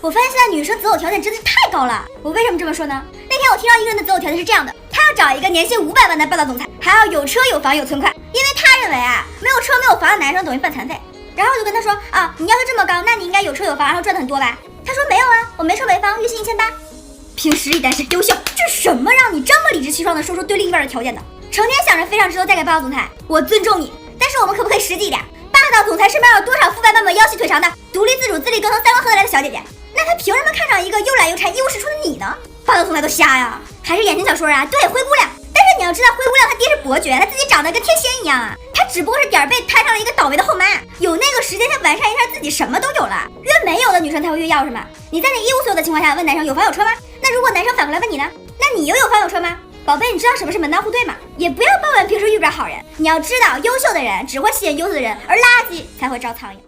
我发现现在女生择偶条件真的是太高了。我为什么这么说呢？那天我听到一个人的择偶条件是这样的，他要找一个年薪500万的霸道总裁，还要有车有房有存款，因为他认为啊，没有车没有房的男生等于半残废。然后我就跟他说啊，你要求这么高，那你应该有车有房，然后赚的很多吧？他说没有啊，我没车没房，月薪1800，凭实力单身优秀。这什么让你这么理直气壮的说出对另一半的条件呢？成天想着非常值得嫁给霸道总裁，我尊重你，但是我们可不可以实际一点？霸道总裁身边有多少肤白貌美、腰细腿长的、独立自主、自力更生、三观合得来的小姐姐？那他凭什么看上一个又懒又馋、一无是处的你呢？霸道总裁都瞎呀？还是言情小说啊？对，灰姑娘。但是你要知道，灰姑娘她爹是伯爵，她自己长得跟天仙一样啊，她只不过是点儿背摊上了一个倒霉的后妈，有那个时间先完善一下自己，什么都有了。越没有的女生才会越要是吗？你在你一无所有的情况下问男生有房有车吗？那如果男生反过来问你呢？那你又有房有车吗？宝贝，你知道什么是门当户对吗？也不要抱怨平时遇不着好人，你要知道，优秀的人只会吸引优秀的人，而垃圾才会招苍蝇。